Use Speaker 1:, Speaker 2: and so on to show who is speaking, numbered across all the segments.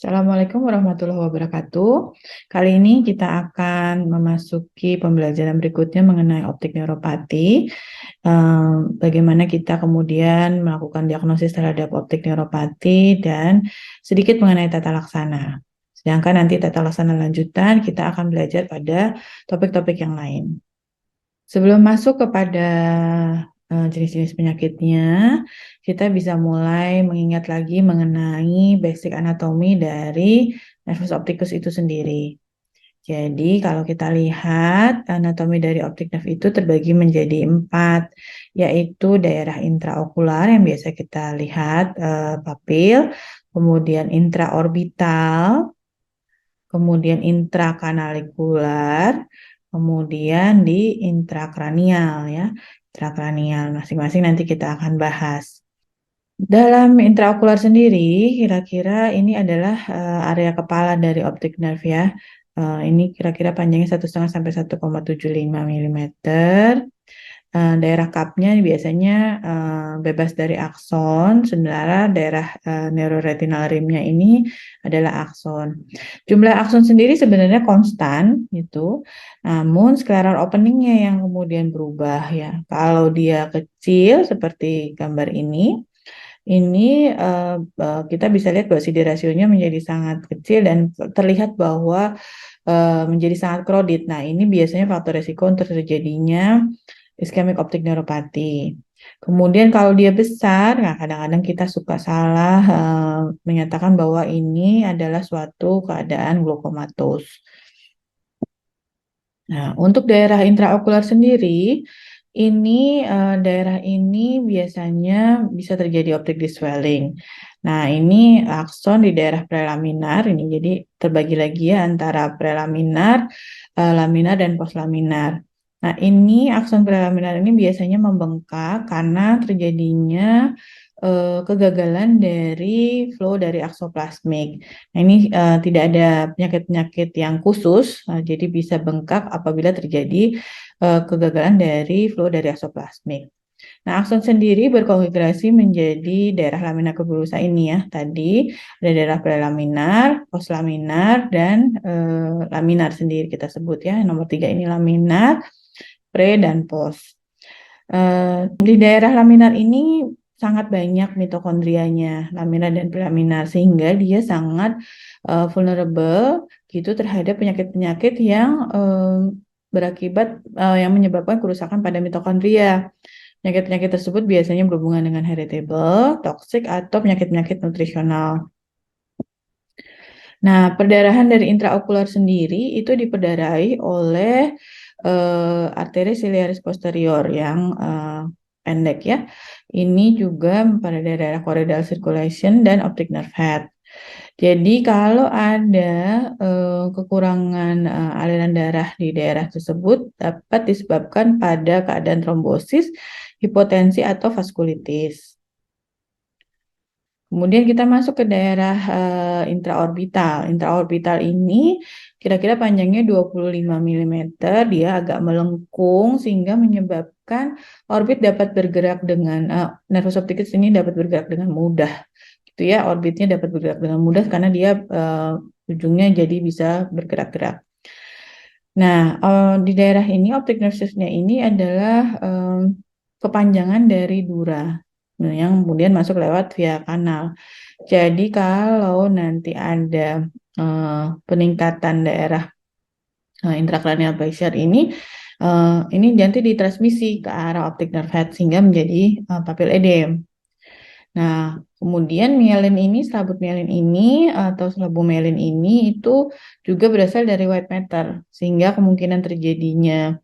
Speaker 1: Assalamualaikum warahmatullahi wabarakatuh. Kali ini kita akan memasuki pembelajaran berikutnya mengenai optik neuropati. Bagaimana kita kemudian melakukan diagnosis terhadap optik neuropati dan sedikit mengenai tata laksana. Sedangkan nanti tata laksana lanjutan kita akan belajar pada topik-topik yang lain. Sebelum masuk kepada jenis-jenis penyakitnya, kita bisa mulai mengingat lagi mengenai basic anatomi dari nervus opticus itu sendiri. Jadi kalau kita lihat anatomi dari optic nerve itu terbagi menjadi 4, yaitu daerah intraokular yang biasa kita lihat papil, kemudian intraorbital, kemudian intrakanalikular, kemudian di intrakranial ya. Intrakranial masing-masing nanti kita akan bahas. Dalam intraokular sendiri, kira-kira ini adalah area kepala dari optic nerve ya. Ini kira-kira panjangnya 1,5 sampai 1,75 mm. Daerah kapnya biasanya bebas dari akson, sementara daerah neuroretinal rimnya ini adalah akson. Jumlah akson sendiri sebenarnya konstan gitu, namun scleral openingnya yang kemudian berubah ya. Kalau dia kecil seperti gambar ini kita bisa lihat bahwa CD rasionya menjadi sangat kecil dan terlihat bahwa menjadi sangat crowded. Nah, ini biasanya faktor resiko untuk terjadinya ischemic optic neuropati. Kemudian kalau dia besar, nah kadang-kadang kita suka salah menyatakan bahwa ini adalah suatu keadaan glaukomatos. Nah, untuk daerah intraokular sendiri, daerah ini biasanya bisa terjadi optic swelling. Nah, ini akson di daerah prelaminar ini jadi terbagi lagi ya antara prelaminar, laminar dan postlaminar. Nah, ini akson prelaminar ini biasanya membengkak karena terjadinya kegagalan dari flow dari aksoplasmik. Nah, ini tidak ada penyakit-penyakit yang khusus, jadi bisa bengkak apabila terjadi kegagalan dari flow dari aksoplasmik. Nah, akson sendiri berkonfigurasi menjadi daerah laminar tuberosa ini ya. Tadi ada daerah prelaminar, postlaminar, dan laminar sendiri kita sebut ya. Nomor 3 ini laminar, pre, dan post. Di daerah laminar ini sangat banyak mitokondrianya, laminar dan prelaminar, sehingga dia sangat vulnerable gitu terhadap penyakit-penyakit yang yang menyebabkan kerusakan pada mitokondria. Penyakit-penyakit tersebut biasanya berhubungan dengan heritable, toksik, atau penyakit-penyakit nutrisional. Nah, perdarahan dari intraokular sendiri itu diperdarahi oleh arteri ciliaris posterior yang pendek ya. Ini juga pada daerah choroidal circulation dan optic nerve head. Jadi kalau ada kekurangan aliran darah di daerah tersebut dapat disebabkan pada keadaan trombosis, hipotensi, atau vaskulitis. Kemudian kita masuk ke daerah intraorbital. Intraorbital ini kira-kira panjangnya 25 mm, dia agak melengkung sehingga menyebabkan orbit dapat bergerak dengan nervus opticus ini dapat bergerak dengan mudah. Gitu ya, orbitnya dapat bergerak dengan mudah karena dia ujungnya jadi bisa bergerak-gerak. Nah, di daerah ini optic nerve-nya ini adalah kepanjangan dari dura yang kemudian masuk lewat via kanal. Jadi kalau nanti ada peningkatan daerah intracranial pressure ini nanti ditransmisi ke arah optic nerve head sehingga menjadi papil edem. Nah, kemudian selabut mielin ini atau slabomielin ini itu juga berasal dari white matter sehingga kemungkinan terjadinya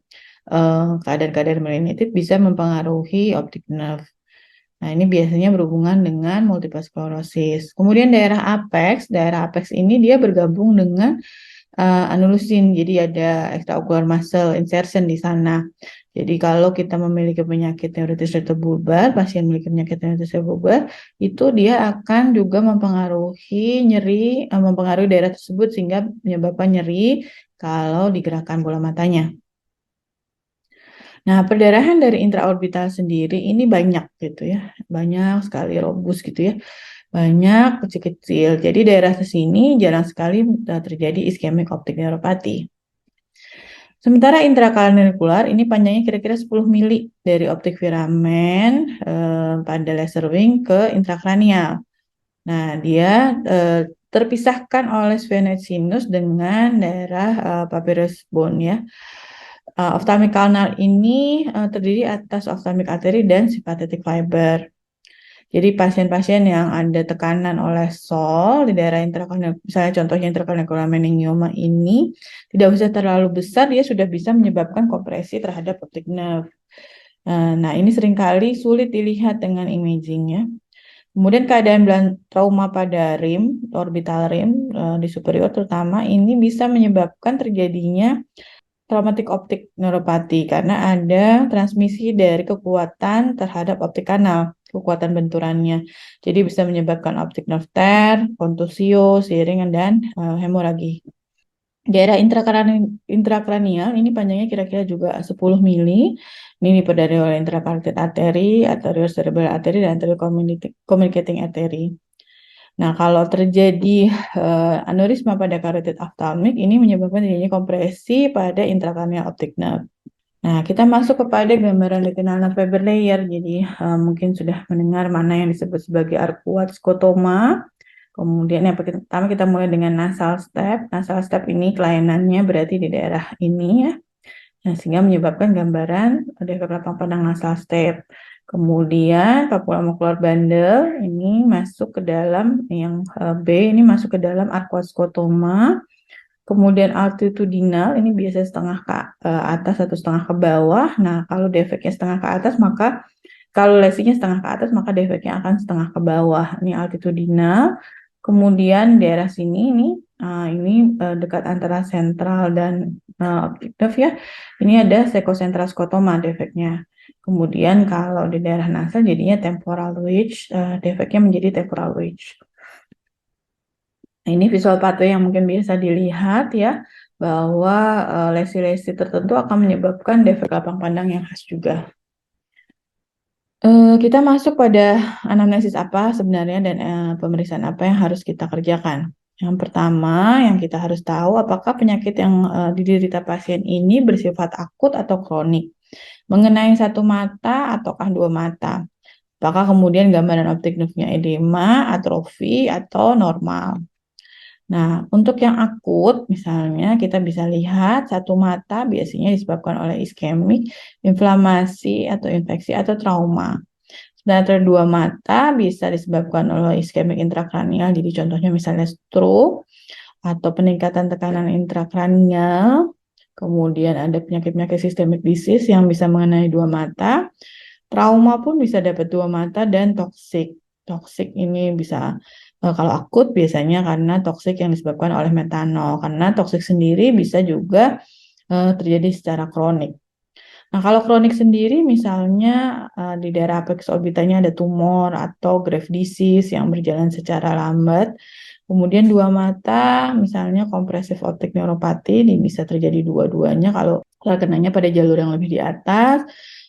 Speaker 1: keadaan-keadaan melinitis bisa mempengaruhi optic nerve. Nah, ini biasanya berhubungan dengan multiple sclerosis. Kemudian daerah apex ini dia bergabung dengan anulosin. Jadi ada extraocular muscle insertion di sana. Jadi kalau kita memiliki penyakit neuritis retrobulbar, pasien memiliki penyakit neuritis retrobulbar, itu dia akan juga mempengaruhi nyeri, mempengaruhi daerah tersebut sehingga menyebabkan nyeri kalau digerakkan bola matanya. Nah, perdarahan dari intraorbital sendiri ini banyak gitu ya, banyak sekali robust gitu ya, banyak kecil-kecil. Jadi daerah sini jarang sekali terjadi iskemik optik neuropati. Sementara intrakanalikular ini panjangnya kira-kira 10 mili dari optik filamen pada laser wing ke intrakranial. Nah, dia terpisahkan oleh sphenoid sinus dengan daerah papyrus bone ya. Ophthalmic canal ini terdiri atas ophthalmic artery dan sympathetic fiber. Jadi pasien-pasien yang ada tekanan oleh sol di daerah intracorneal, misalnya contohnya intracorneal meningioma ini, tidak usah terlalu besar, dia sudah bisa menyebabkan kompresi terhadap optic nerve. Nah, ini seringkali sulit dilihat dengan imagingnya. Kemudian keadaan trauma pada rim, orbital rim di superior terutama, ini bisa menyebabkan terjadinya traumatik optik neuropati karena ada transmisi dari kekuatan terhadap optik kanal, kekuatan benturannya. Jadi bisa menyebabkan optik nerve tear, kontusio, searing, dan hemoragi. Daerah intrakranial ini panjangnya kira-kira juga 10 mili. Ini diperdari oleh intracarotid artery, arterial cerebral artery, dan anterior communicating artery. Nah, kalau terjadi aneurisma pada carotid ophthalmic, ini menyebabkan terjadinya kompresi pada intrakranial optic nerve. Nah, kita masuk kepada gambaran retinal nerve fiber layer. Jadi, mungkin sudah mendengar mana yang disebut sebagai arcuate scotoma. Kemudian yang pertama kita mulai dengan nasal step. Nasal step ini kelainannya berarti di daerah ini ya. Nah, sehingga menyebabkan gambaran defek lapang pandang nasal step. Kemudian papula macular bundle ini masuk ke dalam yang B ini masuk ke dalam arcuate scotoma. Kemudian altitudinal ini biasanya setengah ke atas atau setengah ke bawah. Nah, kalau defeknya setengah ke atas maka kalau lesinya setengah ke atas maka defeknya akan setengah ke bawah. Ini altitudinal. Kemudian daerah sini ini dekat antara sentral dan optic nerve ya. Ini ada sekosentral skotoma defeknya. Kemudian kalau di daerah nasal jadinya temporal ridge, defeknya menjadi temporal ridge. Nah, ini visual pathway yang mungkin biasa dilihat ya, bahwa lesi-lesi tertentu akan menyebabkan defek lapang pandang yang khas juga. Kita masuk pada anamnesis apa sebenarnya dan pemeriksaan apa yang harus kita kerjakan. Yang pertama yang kita harus tahu apakah penyakit yang diderita pasien ini bersifat akut atau kronik, mengenai satu mata ataukah dua mata. Apakah kemudian gambaran optik nerve-nya edema, atrofi, atau normal. Nah, untuk yang akut, misalnya kita bisa lihat satu mata biasanya disebabkan oleh iskemik, inflamasi, atau infeksi, atau trauma. Sedangkan dua mata bisa disebabkan oleh iskemik intrakranial, jadi contohnya misalnya stroke, atau peningkatan tekanan intrakranial, kemudian ada penyakit-penyakit systemic disease yang bisa mengenai dua mata, trauma pun bisa dapat dua mata, dan toksik. Toksik ini bisa kalau akut biasanya karena toksik yang disebabkan oleh metanol, karena toksik sendiri bisa juga terjadi secara kronik. Nah, kalau kronik sendiri misalnya di daerah apex orbitanya ada tumor atau Graves' disease yang berjalan secara lambat. Kemudian dua mata, misalnya kompresif optik neuropati, ini bisa terjadi dua-duanya kalau terkenanya pada jalur yang lebih di atas.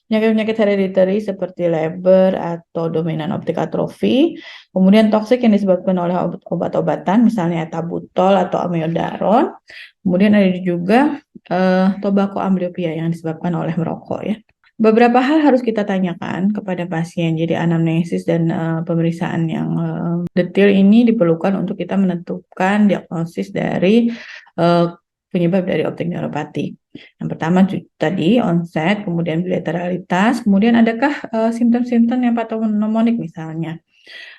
Speaker 1: Penyakit-penyakit hereditary seperti Leber atau dominan optik atrofi. Kemudian toksik yang disebabkan oleh obat-obatan, misalnya etabutol atau amiodaron. Kemudian ada juga tobacco amblyopia yang disebabkan oleh merokok ya. Beberapa hal harus kita tanyakan kepada pasien. Jadi anamnesis dan pemeriksaan yang detail ini diperlukan untuk kita menentukan diagnosis dari penyebab dari optik neuropati. Yang pertama tadi onset, kemudian bilateralitas, kemudian adakah simptom-simptom yang patognomonik misalnya.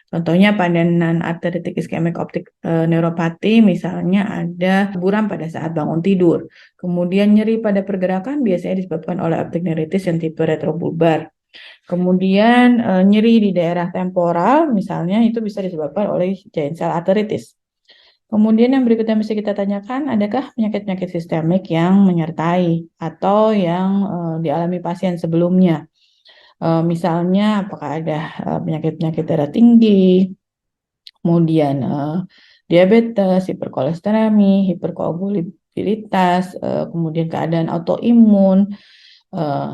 Speaker 1: Contohnya padanan arteritik iskemik optik neuropati, misalnya ada buram pada saat bangun tidur. Kemudian nyeri pada pergerakan biasanya disebabkan oleh optik neuritis yang tipe retrobulbar. Kemudian nyeri di daerah temporal, misalnya itu bisa disebabkan oleh giant cell arteritis. Kemudian yang berikutnya mesti kita tanyakan, adakah penyakit-penyakit sistemik yang menyertai atau yang dialami pasien sebelumnya? Misalnya, apakah ada penyakit-penyakit darah tinggi, kemudian diabetes, hiperkolesteremi, hiperkoagulabilitas, kemudian keadaan autoimun,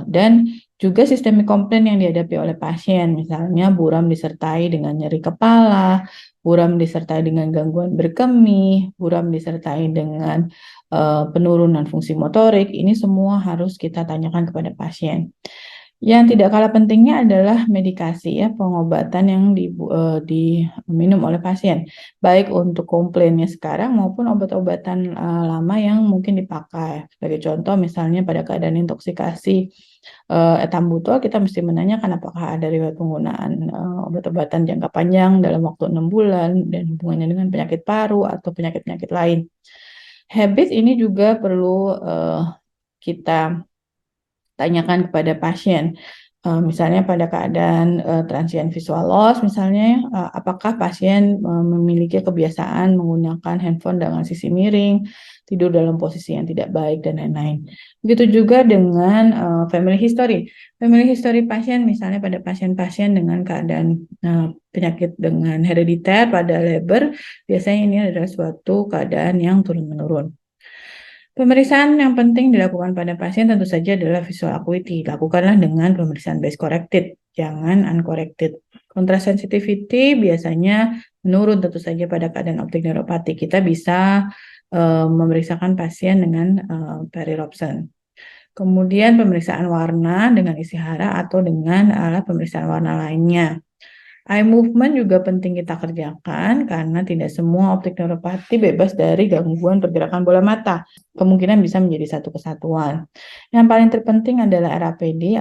Speaker 1: dan juga sistemik komplain yang dihadapi oleh pasien, misalnya buram disertai dengan nyeri kepala, buram disertai dengan gangguan berkemih, buram disertai dengan penurunan fungsi motorik. Ini semua harus kita tanyakan kepada pasien. Yang tidak kalah pentingnya adalah medikasi ya, pengobatan yang diminum oleh pasien, baik untuk komplainnya sekarang maupun obat-obatan lama yang mungkin dipakai. Sebagai contoh misalnya pada keadaan intoksikasi etambutol, kita mesti menanyakan apakah ada riwayat penggunaan obat-obatan jangka panjang dalam waktu 6 bulan dan hubungannya dengan penyakit paru atau penyakit-penyakit lain. Habit ini juga perlu kita tanyakan kepada pasien. Misalnya pada keadaan transient visual loss, misalnya apakah pasien memiliki kebiasaan menggunakan handphone dengan sisi miring, tidur dalam posisi yang tidak baik, dan lain-lain. Begitu juga dengan family history. Family history pasien, misalnya pada pasien-pasien dengan keadaan penyakit dengan herediter pada Leber, biasanya ini adalah suatu keadaan yang turun-menurun. Pemeriksaan yang penting dilakukan pada pasien tentu saja adalah visual acuity. Lakukanlah dengan pemeriksaan base corrected, jangan uncorrected. Contrast sensitivity biasanya menurun tentu saja pada keadaan optik neuropati. Kita bisa memeriksakan pasien dengan perirobsen. Kemudian pemeriksaan warna dengan Ishihara atau dengan alat pemeriksaan warna lainnya. Eye movement juga penting kita kerjakan karena tidak semua optik neuropati bebas dari gangguan pergerakan bola mata. Kemungkinan bisa menjadi satu kesatuan. Yang paling terpenting adalah RAPD,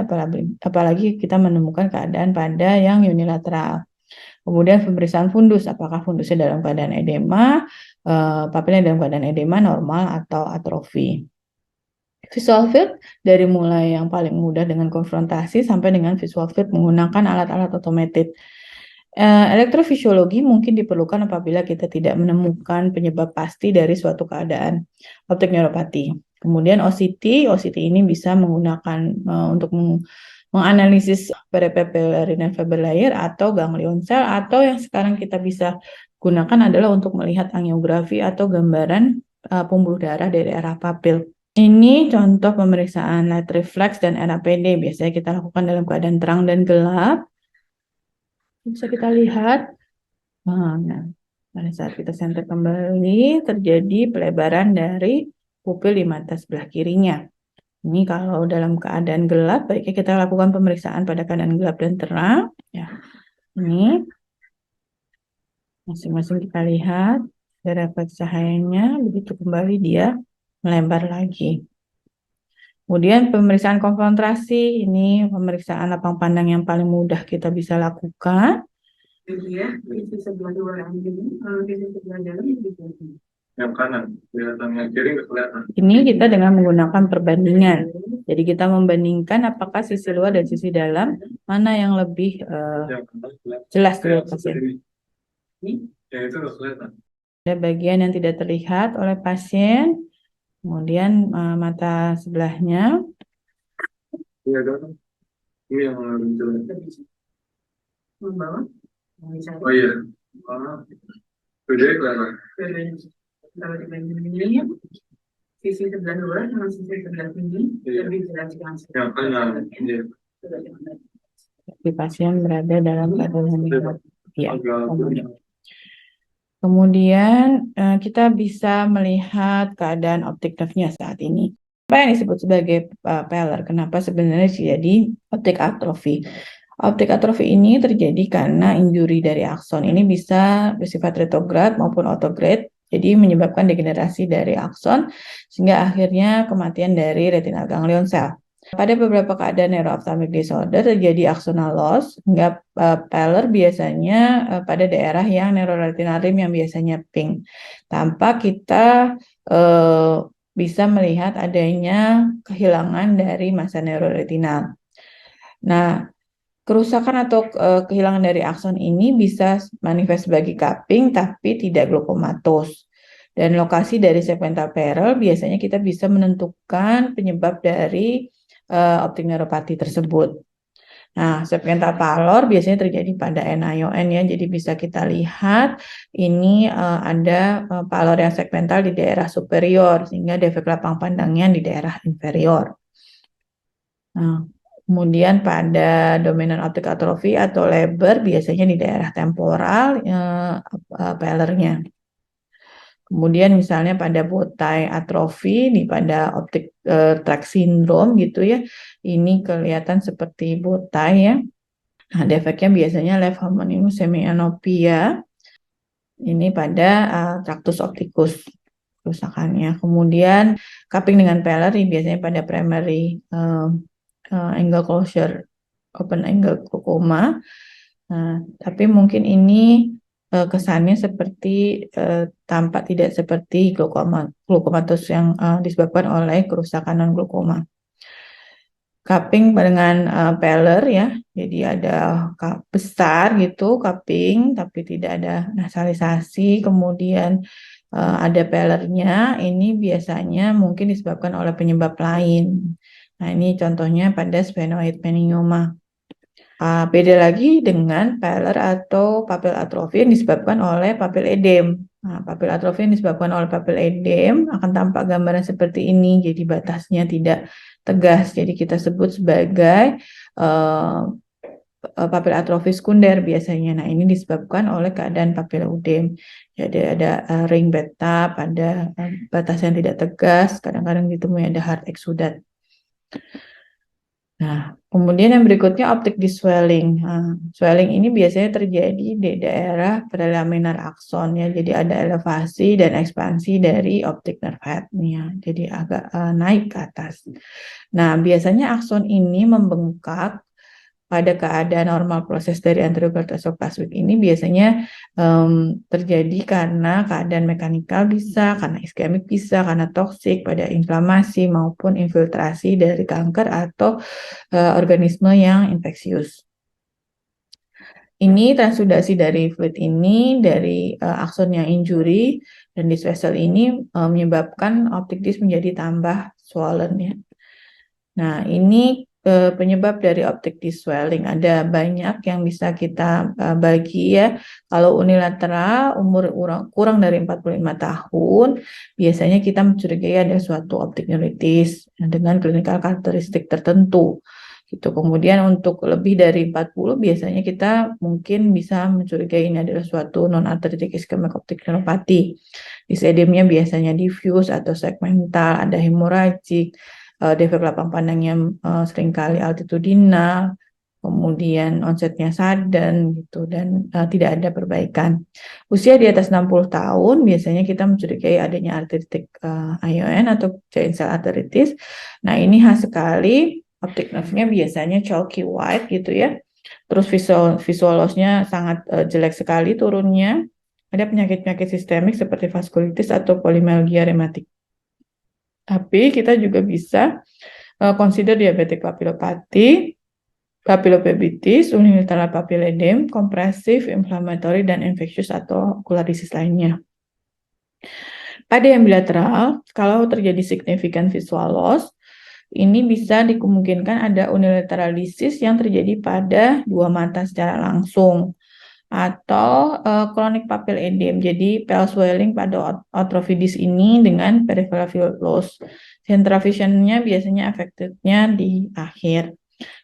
Speaker 1: apalagi kita menemukan keadaan pada yang unilateral. Kemudian pemeriksaan fundus, apakah fundusnya dalam keadaan edema, papilnya dalam keadaan edema normal atau atrofi. Visual field dari mulai yang paling mudah dengan konfrontasi sampai dengan visual field menggunakan alat-alat automated. Elektrofisiologi mungkin diperlukan apabila kita tidak menemukan penyebab pasti dari suatu keadaan optik neuropati. Kemudian OCT ini bisa menggunakan untuk menganalisis peripapilar fiber layer atau ganglion cell, atau yang sekarang kita bisa gunakan adalah untuk melihat angiografi atau gambaran pembuluh darah dari arah papil. Ini contoh pemeriksaan light reflex dan RAPD. Biasanya kita lakukan dalam keadaan terang dan gelap. Bisa kita lihat, nah, pada saat kita center kembali, terjadi pelebaran dari pupil di mata sebelah kirinya. Ini kalau dalam keadaan gelap, baiknya kita lakukan pemeriksaan pada keadaan gelap dan terang. Ya, ini masing-masing kita lihat, dari refleks cahayanya, begitu kembali dia melebar lagi. Kemudian pemeriksaan konfrontasi, ini pemeriksaan lapang pandang yang paling mudah kita bisa lakukan.
Speaker 2: Iya, sisi sebelah luar ini, kalau sisi sebelah dalam yang kanan, kelihatan yang kiri nggak kelihatan.
Speaker 1: Ini kita dengan menggunakan perbandingan. Jadi kita membandingkan apakah sisi luar dan sisi dalam mana yang lebih jelas terlihat pasien.
Speaker 2: Ya itu nggak kelihatan.
Speaker 1: Ada bagian yang tidak terlihat oleh pasien, kemudian mata sebelahnya.
Speaker 2: Iya kan? Ini yang jelas. Membawa? Oh iya. Beda kelihatan. Kalau dibandingin sisi sebelah luar sama sisi sebelah sini lebih jelas langsung. Ya kan? Iya.
Speaker 1: Di pasien berada dalam keadaan yang ya. Kemudian kita bisa melihat keadaan optik nerve-nya saat ini. Apa yang disebut sebagai pallor? Kenapa sebenarnya jadi optik atrofi? Optik atrofi ini terjadi karena injury dari akson. Ini bisa bersifat retrograd maupun autograde, jadi menyebabkan degenerasi dari akson sehingga akhirnya kematian dari retinal ganglion cell. Pada beberapa keadaan neuroophthalmic disorder terjadi axonal loss, hingga pallor biasanya pada daerah yang neuroretinal rim yang biasanya pink, tanpa kita bisa melihat adanya kehilangan dari massa neuroretinal. Nah, kerusakan atau kehilangan dari akson ini bisa manifest sebagai cupping tapi tidak glaukomatos. Dan lokasi dari segmental parallel biasanya kita bisa menentukan penyebab dari optik neuropati tersebut. Nah, segmental pallor biasanya terjadi pada NION ya, jadi bisa kita lihat ini ada pallor yang segmental di daerah superior, sehingga defek lapang pandangnya di daerah inferior. Nah, kemudian pada dominan optik atrofi atau Leber biasanya di daerah temporal pallornya. Kemudian misalnya pada botai atrofi, pada optik tract syndrome gitu ya, ini kelihatan seperti botai ya. Nah, defeknya biasanya left homonymous semianopia, ini pada tractus opticus kerusakannya. Kemudian cupping dengan pallor biasanya pada primary angle closure, open angle glaucoma. Nah, tapi mungkin ini kesannya seperti tampak tidak seperti glaucomatus yang disebabkan oleh kerusakan non glaukoma. Cupping dengan pallor ya, jadi ada besar gitu cupping, tapi tidak ada nasalisasi, kemudian ada pallornya, ini biasanya mungkin disebabkan oleh penyebab lain. Nah, ini contohnya pada sphenoid meningioma. Beda lagi dengan pallor atau papil atrofi yang disebabkan oleh papil edem. Nah, papil atrofi yang disebabkan oleh papil edem akan tampak gambaran seperti ini, jadi batasnya tidak tegas. Jadi kita sebut sebagai papil atrofi sekunder biasanya. Nah, ini disebabkan oleh keadaan papiloidem. Jadi ada ring beta pada batas yang tidak tegas, kadang-kadang ditemui ada hard exudat. Nah, kemudian yang berikutnya optic diswelling. Nah, swelling ini biasanya terjadi di daerah prelaminar akson ya. Jadi ada elevasi dan ekspansi dari optic nerve head-nya. Jadi agak naik ke atas. Nah, biasanya akson ini membengkak pada keadaan normal. Proses dari anterior corticoplasmic ini biasanya terjadi karena keadaan mekanikal bisa, karena iskemik bisa, karena toksik, pada inflamasi maupun infiltrasi dari kanker atau organisme yang infeksius. Ini transudasi dari fluid ini dari akson yang injury dan disc vessel ini menyebabkan optic disc menjadi tambah swollen ya. Nah, ini penyebab dari optic disc swelling. Ada banyak yang bisa kita bagi ya. Kalau unilateral umur kurang dari 45 tahun, biasanya kita mencurigai ada suatu optic neuritis dengan klinikal karakteristik tertentu. Gitu. Kemudian untuk lebih dari 40 biasanya kita mungkin bisa mencurigai ini adalah suatu non-arteritic ischemic optic neuropathy. Disedemnya biasanya diffuse atau segmental, ada hemorrhagic, defek lapang pandangnya seringkali altitudinal, kemudian onsetnya sudden gitu dan tidak ada perbaikan. Usia di atas 60 tahun biasanya kita mencurigai adanya arteritic ION atau giant cell arteritis. Nah, ini khas sekali. Optic nerve-nya biasanya chalky white gitu ya. Terus visual loss-nya sangat jelek sekali turunnya. Ada penyakit-penyakit sistemik seperti vaskulitis atau polymyalgia rematik. Tapi kita juga bisa consider diabetic papillopathy, papillopebitis, unilateral papilledem, kompresif, inflammatory, dan infectious atau ocular disease lainnya. Pada yang bilateral, kalau terjadi significant visual loss, ini bisa dikemungkinkan ada unilateral disease yang terjadi pada dua mata secara langsung atau chronic papil edem. Jadi pale swelling pada atrophy disc ini dengan peripheral field loss. Central vision-nya biasanya affected-nya di akhir.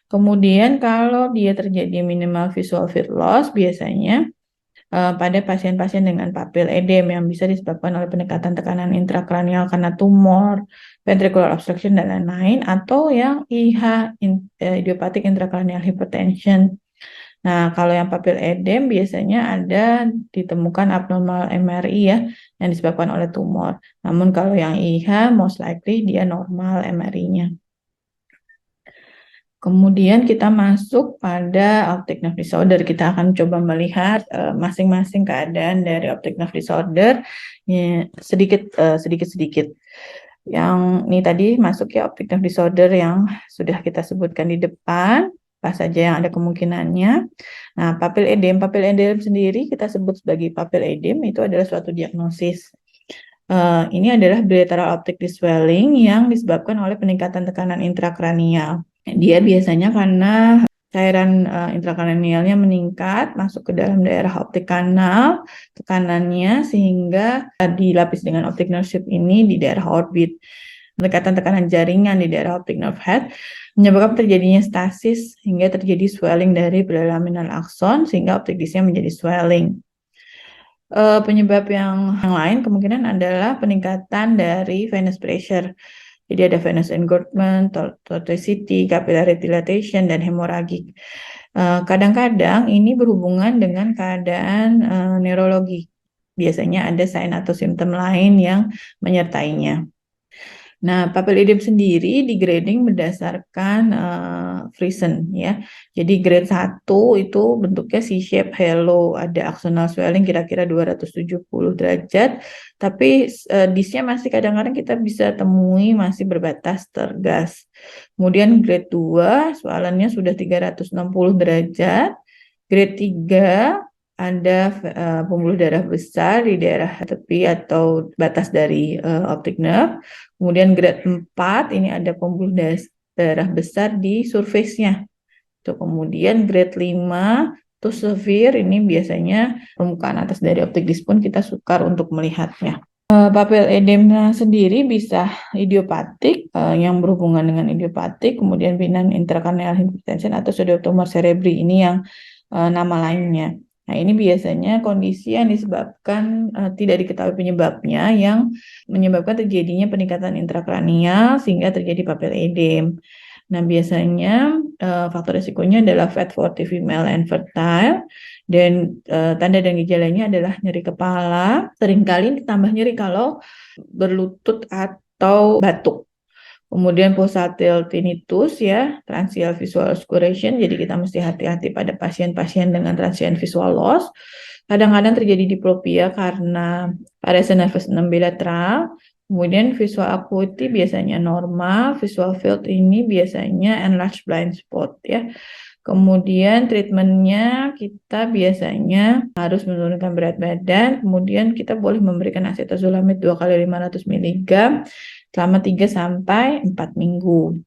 Speaker 1: Kemudian kalau dia terjadi minimal visual field loss biasanya pada pasien-pasien dengan papil edem yang bisa disebabkan oleh peningkatan tekanan intrakranial karena tumor, ventricular obstruction dan lain-lain, atau yang IH, idiopathic intracranial hypertension. Nah, kalau yang papil edem biasanya ada ditemukan abnormal MRI ya, yang disebabkan oleh tumor. Namun kalau yang IH, most likely dia normal MRI-nya. Kemudian kita masuk pada optic nerve disorder. Kita akan coba melihat masing-masing keadaan dari optic nerve disorder ya, sedikit-sedikit. Yang ini tadi masuk ya optic nerve disorder yang sudah kita sebutkan di depan, apa saja yang ada kemungkinannya. Nah, papil edem sendiri kita sebut sebagai papil edem itu adalah suatu diagnosis. Ini adalah bilateral optic swelling yang disebabkan oleh peningkatan tekanan intrakranial. Dia biasanya karena cairan intrakranialnya meningkat masuk ke dalam daerah optik kanal tekanannya sehingga dilapis dengan optic nerve sheath ini di daerah orbit. Peningkatan tekanan jaringan di daerah optic nerve head menyebabkan terjadinya stasis hingga terjadi swelling dari prelaminal axon sehingga optic disc-nya menjadi swelling. Penyebab yang lain kemungkinan adalah peningkatan dari venous pressure. Jadi ada venous engorgement, tortuosity, capillary dilatation, dan hemorrhagic. Kadang-kadang ini berhubungan dengan keadaan neurologi. Biasanya ada sign atau simptom lain yang menyertainya. Nah, papilledem sendiri di grading berdasarkan Friesen ya. Jadi grade 1 itu bentuknya C-shape halo, ada axonal swelling kira-kira 270 derajat, tapi disc-nya masih kadang-kadang kita bisa temui masih berbatas tergas. Kemudian grade 2 swelling-nya sudah 360 derajat. Grade 3 ada pembuluh darah besar di daerah tepi atau batas dari optic nerve. Kemudian grade 4 ini ada pembuluh darah besar di surface-nya. Kemudian grade 5 to severe ini biasanya permukaan atas dari optic disc pun kita sukar untuk melihatnya. Papil edema sendiri bisa idiopatik yang berhubungan dengan idiopatik, kemudian benign intracranial hypertension atau pseudotumor cerebri ini yang nama lainnya. Nah, ini biasanya kondisi yang disebabkan tidak diketahui penyebabnya yang menyebabkan terjadinya peningkatan intrakranial sehingga terjadi papil edem. Nah, biasanya faktor risikonya adalah fat, forty, female, and fertile. Dan tanda dan gejalanya adalah nyeri kepala, seringkali ditambah nyeri kalau berlutut atau batuk. Kemudian pulsatil tinnitus ya, transient visual osculation. Jadi kita mesti hati-hati pada pasien-pasien dengan transient visual loss. Kadang-kadang terjadi diplopia karena parese nervous 6 bilateral. Kemudian visual acuity biasanya normal, visual field ini biasanya enlarged blind spot ya. Kemudian treatmentnya kita biasanya harus menurunkan berat badan, kemudian kita boleh memberikan acetazolamid 2 kali 500 mg selama 3-4 minggu.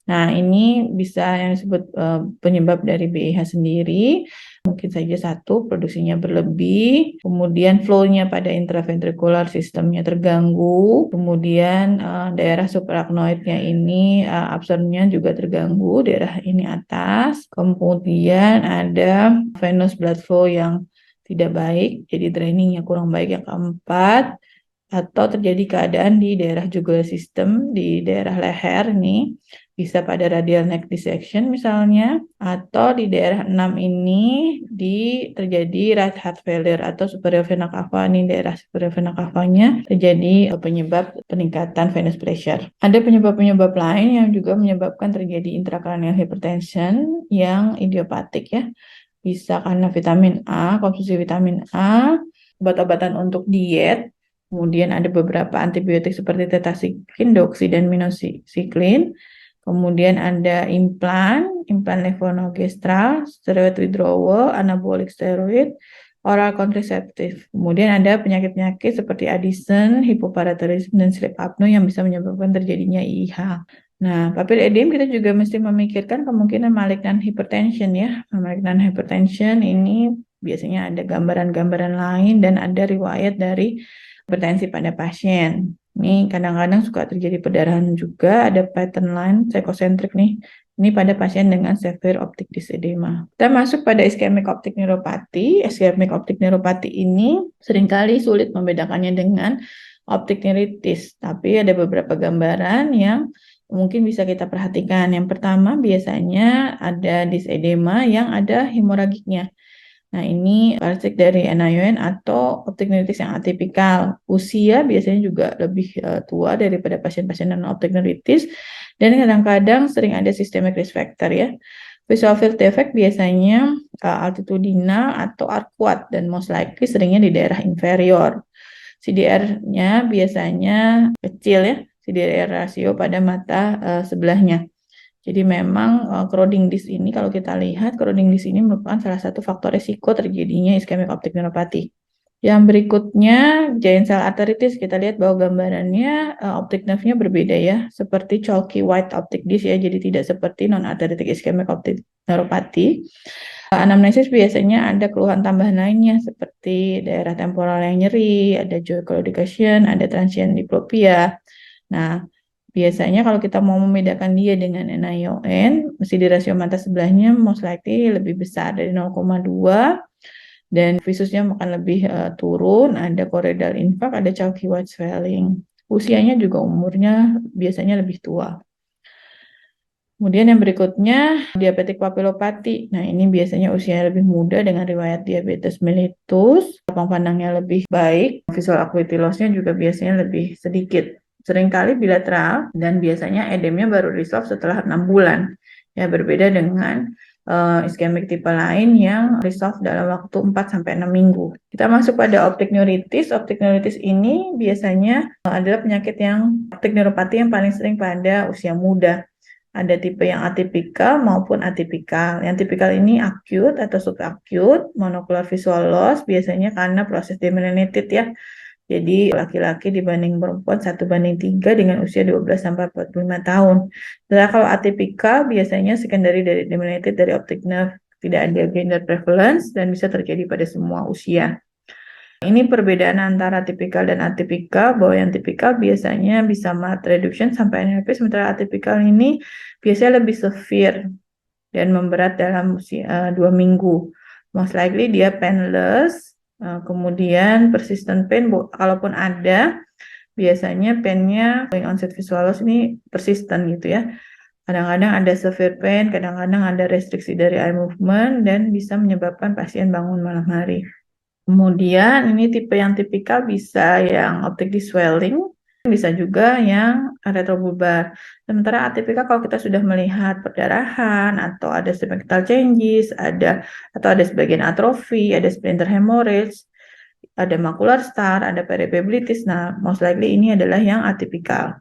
Speaker 1: Nah, ini bisa yang disebut penyebab dari BIH sendiri. Mungkin saja satu, produksinya berlebih, kemudian flow-nya pada intraventricular sistemnya terganggu, kemudian daerah suprachnoidnya ini absorpsinya juga terganggu, daerah ini atas, kemudian ada venous blood flow yang tidak baik, jadi drainingnya kurang baik. Yang keempat, atau terjadi keadaan di daerah jugular system, di daerah leher nih, bisa pada radial neck dissection misalnya, atau di daerah 6 ini terjadi right heart failure atau superior vena cava, ini daerah superior vena cavanya terjadi penyebab peningkatan venous pressure. Ada penyebab-penyebab lain yang juga menyebabkan terjadi intracranial hypertension yang idiopatik ya. Bisa karena vitamin A, konsumsi vitamin A, obat-obatan untuk diet. Kemudian ada beberapa antibiotik seperti tetracycline, doxy, dan minocycline. Kemudian ada implan levonorgestrel, steroid withdrawal, anabolic steroid, oral contraceptive. Kemudian ada penyakit-penyakit seperti Addison, hypoparathyroidism, dan sleep apnea yang bisa menyebabkan terjadinya IIH. Nah, papil edem kita juga mesti memikirkan kemungkinan malignant hypertension ya. Malignant hypertension ini biasanya ada gambaran-gambaran lain dan ada riwayat dari hipertensi pada pasien. Ini kadang-kadang suka terjadi perdarahan juga, ada pattern line psychocentric nih. Ini pada pasien dengan severe optic disc edema. Kita masuk pada ischemic optic neuropathy. Ischemic optic neuropathy ini seringkali sulit membedakannya dengan optic neuritis, tapi ada beberapa gambaran yang mungkin bisa kita perhatikan. Yang pertama biasanya ada disc edema yang ada hemoragiknya. Nah, ini karakteristik dari NION atau optic neuritis yang atipikal. Usia biasanya juga lebih tua daripada pasien-pasien non-optic neuritis, dan kadang-kadang sering ada systemic risk factor ya. Visual field defect biasanya altitudinal atau arcuate dan most likely seringnya di daerah inferior. CDR-nya biasanya kecil ya, CDR rasio pada mata sebelahnya. Jadi memang crowding disc ini kalau kita lihat, crowding disc ini merupakan salah satu faktor resiko terjadinya ischemic optic neuropathy. Yang berikutnya, giant cell arteritis, kita lihat bahwa gambarannya optic nerve-nya berbeda ya, seperti chalky white optic disc ya, jadi tidak seperti non-arteritic ischemic optic neuropathy. Anamnesis biasanya ada keluhan tambahan lainnya seperti daerah temporal yang nyeri, ada joint claudication, ada transient diplopia. Nah, biasanya kalau kita mau membedakan dia dengan NION, mesti di rasio mata sebelahnya most likely lebih besar dari 0,2 dan visusnya akan lebih turun, ada choroidal infarct, ada chalky white swelling. Usianya juga umurnya biasanya lebih tua. Kemudian yang berikutnya, diabetik papilopati. Nah, ini biasanya usianya lebih muda dengan riwayat diabetes mellitus, lapang pandangnya lebih baik, visual acuity loss-nya juga biasanya lebih sedikit. Seringkali bilateral dan biasanya edemnya baru resolve setelah 6 bulan. Ya, berbeda dengan iskemik tipe lain yang resolve dalam waktu 4-6 minggu. Kita masuk pada optic neuritis. Optic neuritis ini biasanya adalah penyakit yang optic neuropati yang paling sering pada usia muda. Ada tipe yang atipikal maupun atipikal. Yang tipikal ini acute atau subacute, monocular visual loss biasanya karena proses demyelinated ya. Jadi laki-laki dibanding perempuan 1:3 dengan usia 12-45 tahun. Setelah kalau atipikal biasanya secondary dari demyelinated dari optic nerve, tidak ada gender prevalence dan bisa terjadi pada semua usia. Ini perbedaan antara tipikal dan atipikal, bahwa yang tipikal biasanya bisa mild reduction sampai NLP, sementara atipikal ini biasanya lebih severe dan memberat dalam 2 minggu. Most likely dia painless, kemudian persistent pain, kalaupun ada, biasanya pain-nya going onset visual loss ini persistent gitu ya. Kadang-kadang ada severe pain, kadang-kadang ada restriksi dari eye movement, dan bisa menyebabkan pasien bangun malam hari. Kemudian ini tipe yang tipikal bisa yang optic disc swelling, bisa juga yang retrobulbar. Sementara atipikal kalau kita sudah melihat perdarahan atau ada segmental changes, atau ada sebagian atrofi, ada splinter hemorrhage, ada macular star, ada peripeblitis. Nah, most likely ini adalah yang atipikal.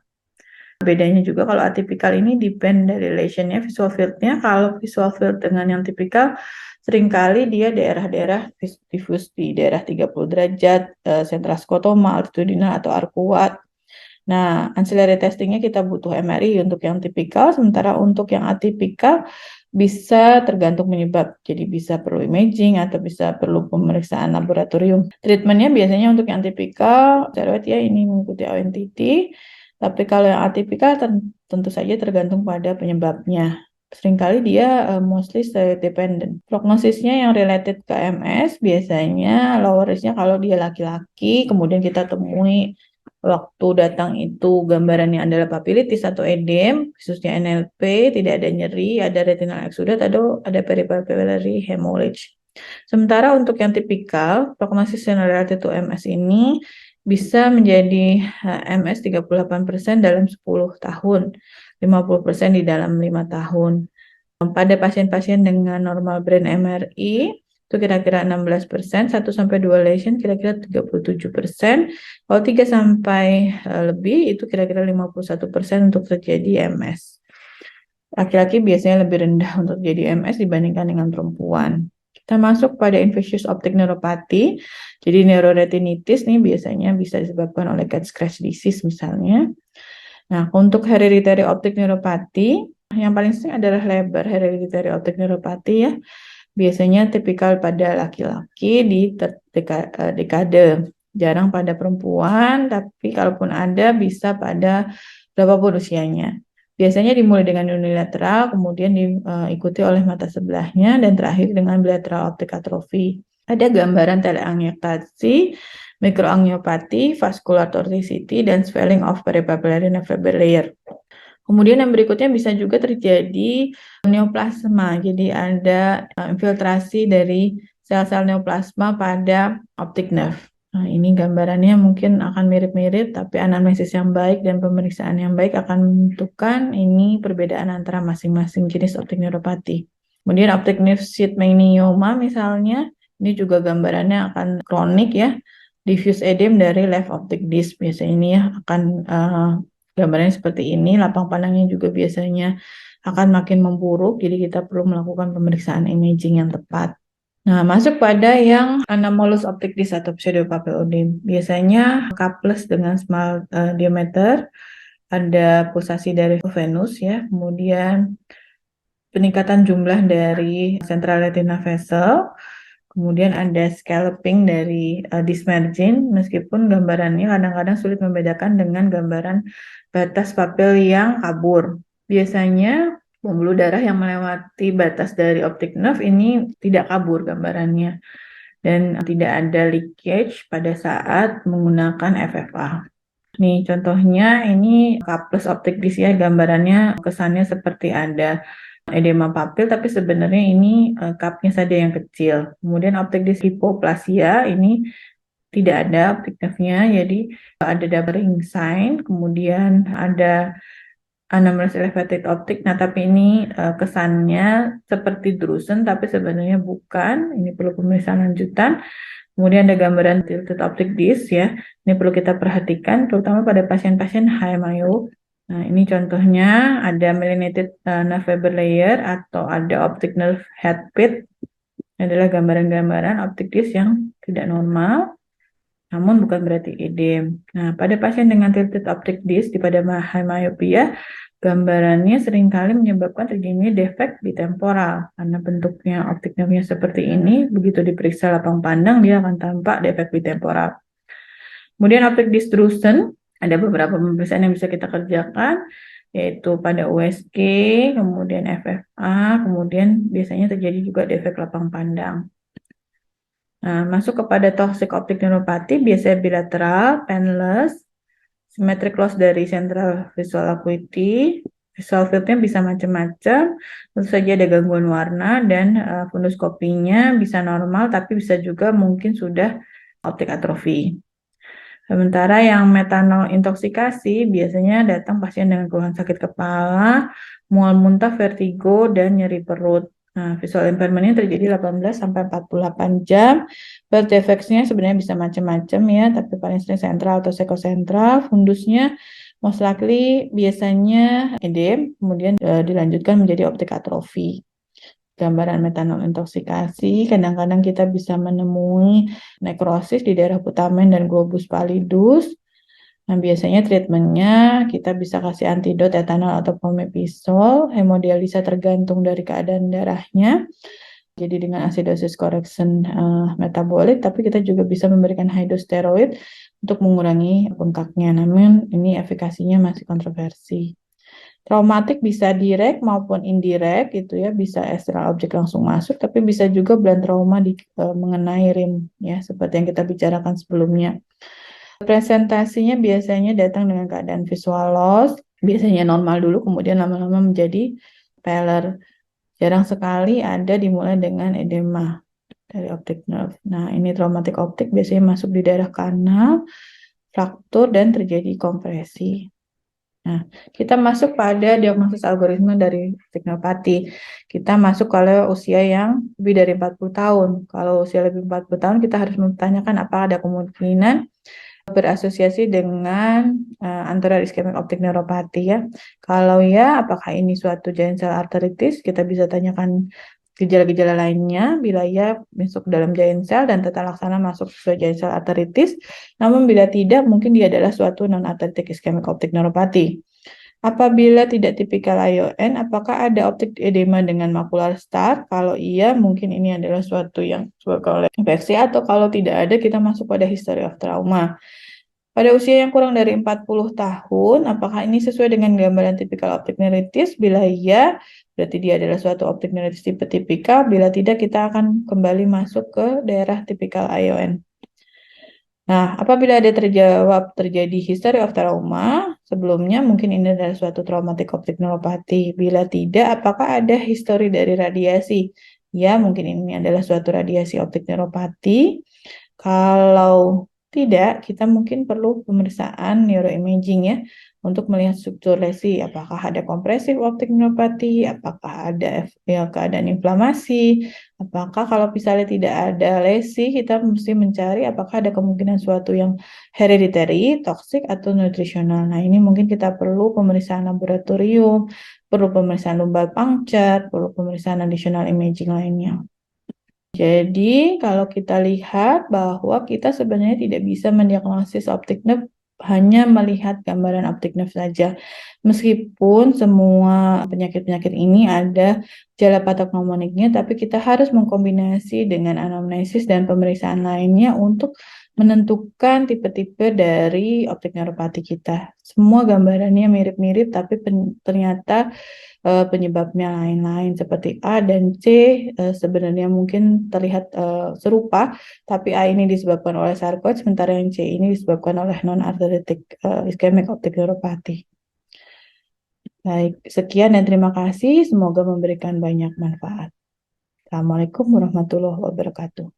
Speaker 1: Bedanya juga kalau atipikal ini depend dari lesionnya, visual field-nya. Kalau visual field dengan yang tipikal, seringkali dia daerah-daerah diffuse di daerah 30 derajat, sentra skotoma, altitudinal, atau arkuat. Nah, ancillary testingnya kita butuh MRI untuk yang tipikal, sementara untuk yang atipikal bisa tergantung penyebab. Jadi bisa perlu imaging atau bisa perlu pemeriksaan laboratorium. Treatmentnya biasanya untuk yang tipikal, steroid ya, ini mengikuti ONTT. Tapi kalau yang atipikal tentu saja tergantung pada penyebabnya. Seringkali dia mostly steroid dependent. Prognosisnya yang related ke MS biasanya lower risk-nya kalau dia laki-laki, kemudian kita temui waktu datang itu gambarannya adalah papilitis atau edem, khususnya NLP, tidak ada nyeri, ada retinal exudate, atau ada peripapillary hemorrhage. Sementara untuk yang tipikal, prognosis yang related to MS ini bisa menjadi MS 38% dalam 10 tahun, 50% di dalam 5 tahun. Pada pasien-pasien dengan normal brain MRI, itu kira-kira 16%, 1-2 lesion kira-kira 37%, kalau 3 sampai lebih itu kira-kira 51% untuk terjadi MS. Laki-laki biasanya lebih rendah untuk jadi MS dibandingkan dengan perempuan. Kita masuk pada infectious optic neuropathy. Jadi neuroretinitis nih biasanya bisa disebabkan oleh cat scratch disease misalnya. Nah, untuk hereditary optic neuropathy, yang paling sering adalah Leber hereditary optic neuropathy ya. Biasanya tipikal pada laki-laki di dekade. Jarang pada perempuan, tapi kalaupun ada bisa pada berapapun usianya. Biasanya dimulai dengan unilateral, kemudian diikuti oleh mata sebelahnya, dan terakhir dengan bilateral optic atrophy. Ada gambaran teleangioplasia, mikroangiopati, vascular toxicity, dan swelling of peripapillary nerve fiber layer. Kemudian yang berikutnya bisa juga terjadi neoplasma. Jadi ada infiltrasi dari sel-sel neoplasma pada optic nerve. Nah, ini gambarannya mungkin akan mirip-mirip, tapi anamnesis yang baik dan pemeriksaan yang baik akan menentukan ini perbedaan antara masing-masing jenis optic neuropati. Kemudian optic nerve sheath meningioma misalnya, ini juga gambarannya akan kronik ya, diffuse edem dari left optic disc. Biasanya ini ya akan gambarnya seperti ini, lapang pandangnya juga biasanya akan makin memburuk, jadi kita perlu melakukan pemeriksaan imaging yang tepat. Nah, masuk pada yang anomalous optic disc atau pseudopapillodim. Biasanya cupless dengan small diameter, ada pulsasi dari venus ya, kemudian peningkatan jumlah dari central retinal vessel, kemudian ada scalloping dari disc margin, meskipun gambarannya kadang-kadang sulit membedakan dengan gambaran batas papil yang kabur. Biasanya pembuluh darah yang melewati batas dari optic nerve ini tidak kabur gambarannya dan tidak ada leakage pada saat menggunakan FFA. Nih contohnya ini cupless optic disc ya, gambarannya kesannya seperti ada edema papil tapi sebenarnya ini cupnya saja yang kecil. Kemudian optic disc hipoplasia ini tidak ada optic nerve-nya, jadi ada double ring sign, kemudian ada anomalous elevated optic. Nah, tapi ini kesannya seperti drusen tapi sebenarnya bukan. Ini perlu pemeriksaan lanjutan. Kemudian ada gambaran tilted optic disc ya. Ini perlu kita perhatikan terutama pada pasien-pasien high myope. Nah, ini contohnya ada myelinated nerve fiber layer atau ada optic nerve head pit. Ini adalah gambaran-gambaran optic disc yang tidak normal, namun bukan berarti edem. Nah, pada pasien dengan tilted optic disc pada high myopia, gambarannya seringkali menyebabkan terjadinya defek di temporal. Karena bentuknya optik nerve-nya seperti ini, begitu diperiksa lapang pandang, dia akan tampak defek di temporal. Kemudian optic disc drusen, ada beberapa pemeriksaan yang bisa kita kerjakan, yaitu pada USG, kemudian FFA, kemudian biasanya terjadi juga defek lapang pandang. Nah, masuk kepada toxic optic neuropathy, biasanya bilateral, painless, symmetric loss dari central visual acuity, visual field-nya bisa macam-macam, tentu saja ada gangguan warna dan funduskopinya bisa normal tapi bisa juga mungkin sudah optik atrofi. Sementara yang metanol intoksikasi biasanya datang pasien dengan keluhan sakit kepala, mual muntah, vertigo, dan nyeri perut. Nah, visual impairment-nya terjadi 18 sampai 48 jam. Birth defects-nya sebenarnya bisa macam-macam ya, tapi paling sering sentral atau sekosentral. Fundusnya most likely biasanya edem, kemudian dilanjutkan menjadi optik atrofi. Gambaran metanol intoksikasi, kadang-kadang kita bisa menemui nekrosis di daerah putamen dan globus pallidus. Nah, biasanya treatmentnya kita bisa kasih antidot etanol atau pomepizol, hemodialisa tergantung dari keadaan darahnya. Jadi dengan acidosis correction metabolik, tapi kita juga bisa memberikan high dose steroid untuk mengurangi bengkaknya. Namun ini efikasinya masih kontroversi. Traumatik bisa direct maupun indirect gitu ya, bisa eksternal objek langsung masuk, tapi bisa juga blood trauma mengenai rim ya, seperti yang kita bicarakan sebelumnya. Presentasinya biasanya datang dengan keadaan visual loss, biasanya normal dulu, kemudian lama-lama menjadi pallor. Jarang sekali ada dimulai dengan edema dari optic nerve. Nah, ini traumatik optik biasanya masuk di daerah kanal, fraktur, dan terjadi kompresi. Nah, kita masuk pada diagnosis algoritma dari teknopati. Kita masuk kalau usia yang lebih dari 40 tahun. Kalau usia lebih 40 tahun, kita harus mempertanyakan apakah ada kemungkinan berasosiasi dengan antara iskemik optik neuropati ya. Kalau ya, apakah ini suatu giant cell arteritis? Kita bisa tanyakan gejala-gejala lainnya. Bila ya, masuk dalam giant cell dan tata laksana masuk sesuai giant cell arteritis. Namun bila tidak, mungkin dia adalah suatu non-arteritic iskemik optik neuropati. Apabila tidak tipikal ION, apakah ada optik edema dengan makular star? Kalau iya, mungkin ini adalah suatu yang disebabkan oleh infeksi, atau kalau tidak ada, kita masuk pada history of trauma. Pada usia yang kurang dari 40 tahun, apakah ini sesuai dengan gambaran tipikal optik neuritis? Bila iya, berarti dia adalah suatu optik neuritis tipe tipikal. Bila tidak, kita akan kembali masuk ke daerah tipikal ION. Nah, apabila ada terjadi history of trauma, sebelumnya mungkin ini adalah suatu traumatic optic neuropathy. Bila tidak, apakah ada history dari radiasi? Ya, mungkin ini adalah suatu radiasi optik neuropathy. Kalau tidak, kita mungkin perlu pemeriksaan neuroimaging ya, untuk melihat struktur lesi, apakah ada kompresif optik neuropati, apakah ada keadaan inflamasi, apakah kalau misalnya tidak ada lesi, kita mesti mencari apakah ada kemungkinan suatu yang hereditary, toksik, atau nutrisional. Nah, ini mungkin kita perlu pemeriksaan laboratorium, perlu pemeriksaan lumbar puncture, perlu pemeriksaan additional imaging lainnya. Jadi, kalau kita lihat bahwa kita sebenarnya tidak bisa mendiagnosis optic nerve hanya melihat gambaran optic nerve saja. Meskipun semua penyakit-penyakit ini ada gejala patognomoniknya, tapi kita harus mengkombinasi dengan anamnesis dan pemeriksaan lainnya untuk menentukan tipe-tipe dari optik neuropati kita. Semua gambarannya mirip-mirip, tapi ternyata penyebabnya lain-lain seperti A dan C sebenarnya mungkin terlihat serupa, tapi A ini disebabkan oleh sarkoid, sementara yang C ini disebabkan oleh non-arteritic ischemic optic neuropathy. Baik, sekian dan terima kasih. Semoga memberikan banyak manfaat. Assalamualaikum warahmatullahi wabarakatuh.